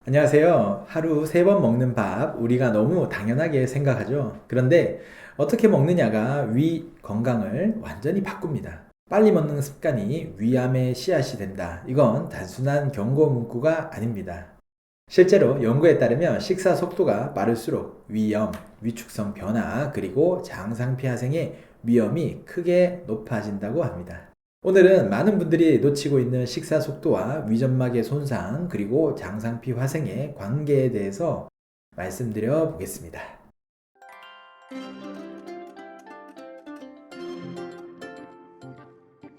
안녕하세요. 하루 3번 먹는 밥, 우리가 너무 당연하게 생각하죠. 그런데 어떻게 먹느냐가 위 건강을 완전히 바꿉니다. 빨리 먹는 습관이 위암의 씨앗이 된다. 이건 단순한 경고 문구가 아닙니다. 실제로 연구에 따르면 식사 속도가 빠를수록 위염, 위축성 변화, 그리고 장상피하생의 위험이 크게 높아진다고 합니다. 오늘은 많은 분들이 놓치고 있는 식사 속도와 위점막의 손상, 그리고 장상피 화생의 관계에 대해서 말씀드려 보겠습니다.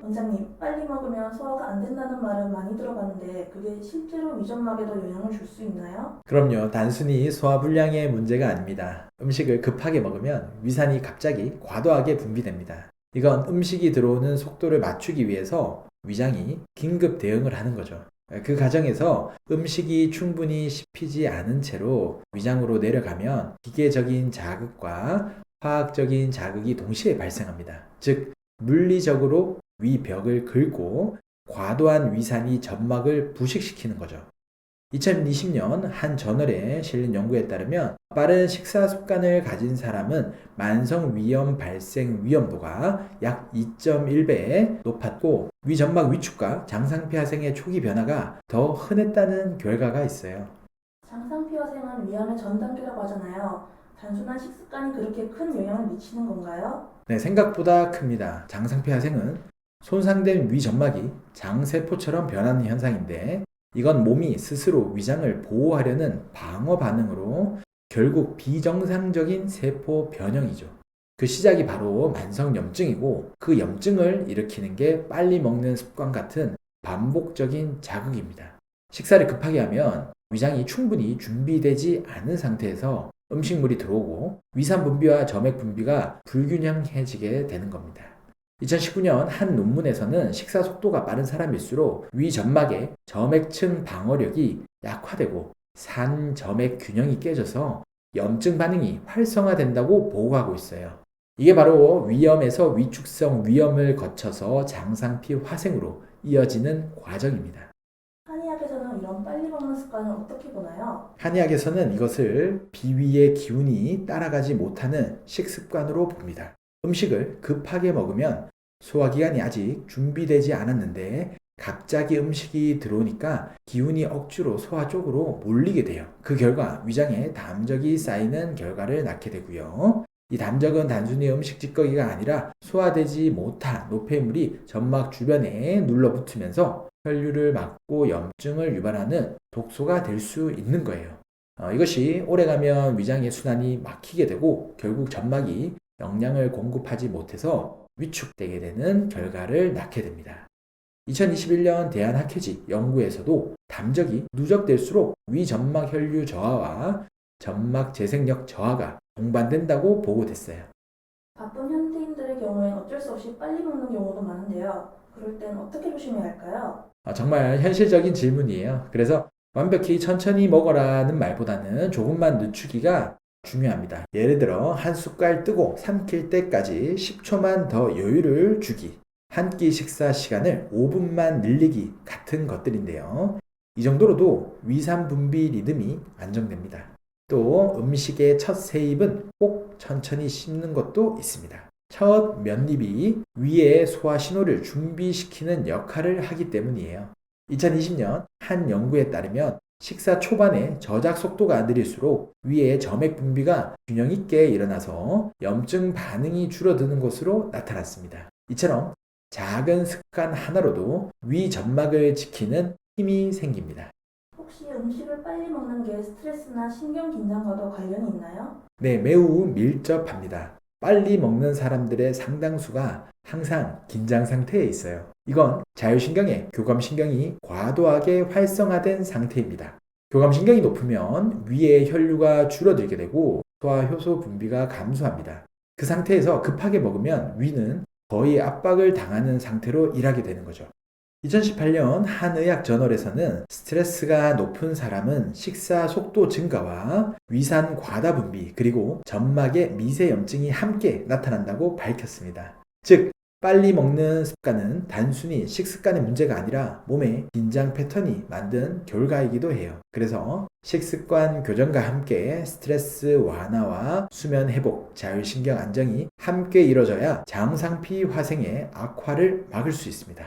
원장님, 빨리 먹으면 소화가 안 된다는 말은 많이 들어봤는데 그게 실제로 위점막에도 영향을 줄 수 있나요? 그럼요, 단순히 소화불량의 문제가 아닙니다. 음식을 급하게 먹으면 위산이 갑자기 과도하게 분비됩니다. 이건 음식이 들어오는 속도를 맞추기 위해서 위장이 긴급 대응을 하는 거죠. 그 과정에서 음식이 충분히 씹히지 않은 채로 위장으로 내려가면 기계적인 자극과 화학적인 자극이 동시에 발생합니다. 즉, 물리적으로 위벽을 긁고 과도한 위산이 점막을 부식시키는 거죠. 2020년 한 저널에 실린 연구에 따르면 빠른 식사 습관을 가진 사람은 만성 위염 발생 위험도가 약 2.1배 높았고 위점막 위축과 장상피하생의 초기 변화가 더 흔했다는 결과가 있어요. 장상피화생은 위암의 전 단계라고 하잖아요. 단순한 식습관이 그렇게 큰 영향을 미치는 건가요? 네, 생각보다 큽니다. 장상피하생은 손상된 위점막이 장세포처럼 변하는 현상인데 이건 몸이 스스로 위장을 보호하려는 방어 반응으로 결국 비정상적인 세포 변형이죠. 그 시작이 바로 만성염증이고 그 염증을 일으키는 게 빨리 먹는 습관 같은 반복적인 자극입니다. 식사를 급하게 하면 위장이 충분히 준비되지 않은 상태에서 음식물이 들어오고 위산 분비와 점액 분비가 불균형해지게 되는 겁니다. 2019년 한 논문에서는 식사 속도가 빠른 사람일수록 위 점막의 점액층 방어력이 약화되고 산점액 균형이 깨져서 염증 반응이 활성화된다고 보고하고 있어요. 이게 바로 위염에서 위축성 위염을 거쳐서 장상피 화생으로 이어지는 과정입니다. 한의학에서는 이런 빨리 먹는 습관을 어떻게 보나요? 한의학에서는 이것을 비위의 기운이 따라가지 못하는 식습관으로 봅니다. 음식을 급하게 먹으면 소화기관이 아직 준비되지 않았는데 갑자기 음식이 들어오니까 기운이 억지로 소화 쪽으로 몰리게 돼요. 그 결과 위장에 담적이 쌓이는 결과를 낳게 되고요. 이 담적은 단순히 음식 찌꺼기가 아니라 소화되지 못한 노폐물이 점막 주변에 눌러붙으면서 혈류를 막고 염증을 유발하는 독소가 될 수 있는 거예요. 이것이 오래가면 위장의 순환이 막히게 되고 결국 점막이 영양을 공급하지 못해서 위축되게 되는 결과를 낳게 됩니다. 2021년 대한학회지 연구에서도 담적이 누적될수록 위점막 혈류 저하와 점막 재생력 저하가 동반된다고 보고됐어요. 바쁜 현대인들의 경우엔 어쩔 수 없이 빨리 먹는 경우도 많은데요. 그럴 땐 어떻게 조심해야 할까요? 정말 현실적인 질문이에요. 그래서 완벽히 천천히 먹어라는 말보다는 조금만 늦추기가 중요합니다. 예를 들어 한 숟갈 뜨고 삼킬 때까지 10초만 더 여유를 주기, 한 끼 식사 시간을 5분만 늘리기 같은 것들인데요. 이 정도로도 위산 분비 리듬이 안정됩니다. 또 음식의 첫 세입은 꼭 천천히 씹는 것도 있습니다. 첫 면입이 위의 소화 신호를 준비시키는 역할을 하기 때문이에요. 2020년 한 연구에 따르면 식사 초반에 저작 속도가 느릴수록 위의 점액 분비가 균형 있게 일어나서 염증 반응이 줄어드는 것으로 나타났습니다. 이처럼 작은 습관 하나로도 위 점막을 지키는 힘이 생깁니다. 혹시 음식을 빨리 먹는 게 스트레스나 신경 긴장과도 관련이 있나요? 네, 매우 밀접합니다. 빨리 먹는 사람들의 상당수가 항상 긴장 상태에 있어요. 이건 자율신경의 교감신경이 과도하게 활성화된 상태입니다. 교감신경이 높으면 위의 혈류가 줄어들게 되고 소화 효소 분비가 감소합니다. 그 상태에서 급하게 먹으면 위는 거의 압박을 당하는 상태로 일하게 되는 거죠. 2018년 한의학 저널에서는 스트레스가 높은 사람은 식사 속도 증가와 위산 과다 분비 그리고 점막의 미세 염증이 함께 나타난다고 밝혔습니다. 즉 빨리 먹는 습관은 단순히 식습관의 문제가 아니라 몸의 긴장 패턴이 만든 결과이기도 해요. 그래서 식습관 교정과 함께 스트레스 완화와 수면 회복, 자율신경 안정이 함께 이뤄져야 장상피 화생의 악화를 막을 수 있습니다.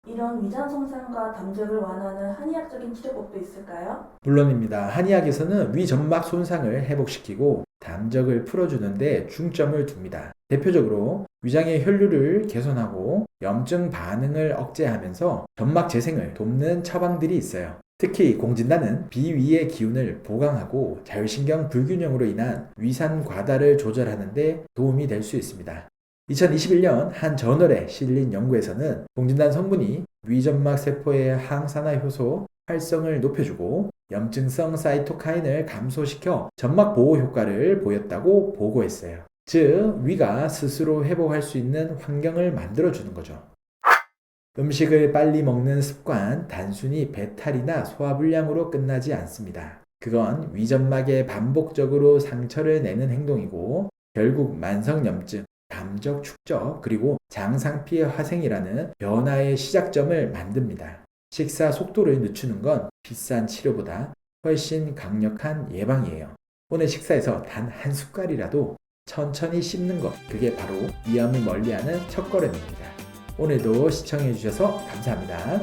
이런 위장 손상과 담즙을 완화하는 한의학적인 치료법도 있을까요? 물론입니다. 한의학에서는 위점막 손상을 회복시키고 담적을 풀어주는데 중점을 둡니다. 대표적으로 위장의 혈류를 개선하고 염증 반응을 억제하면서 점막 재생을 돕는 처방들이 있어요. 특히 공진단은 비위의 기운을 보강하고 자율신경 불균형으로 인한 위산 과다를 조절하는 데 도움이 될 수 있습니다. 2021년 한 저널에 실린 연구에서는 공진단 성분이 위점막 세포의 항산화 효소 활성을 높여주고 염증성 사이토카인을 감소시켜 점막 보호 효과를 보였다고 보고했어요. 즉, 위가 스스로 회복할 수 있는 환경을 만들어주는 거죠. 음식을 빨리 먹는 습관, 단순히 배탈이나 소화불량으로 끝나지 않습니다. 그건 위점막에 반복적으로 상처를 내는 행동이고 결국 만성염증, 담적 축적, 그리고 장상피의 화생이라는 변화의 시작점을 만듭니다. 식사 속도를 늦추는 건 비싼 치료보다 훨씬 강력한 예방이에요. 오늘 식사에서 단 한 숟갈이라도 천천히 씹는 것, 그게 바로 위암을 멀리하는 첫걸음입니다. 오늘도 시청해주셔서 감사합니다.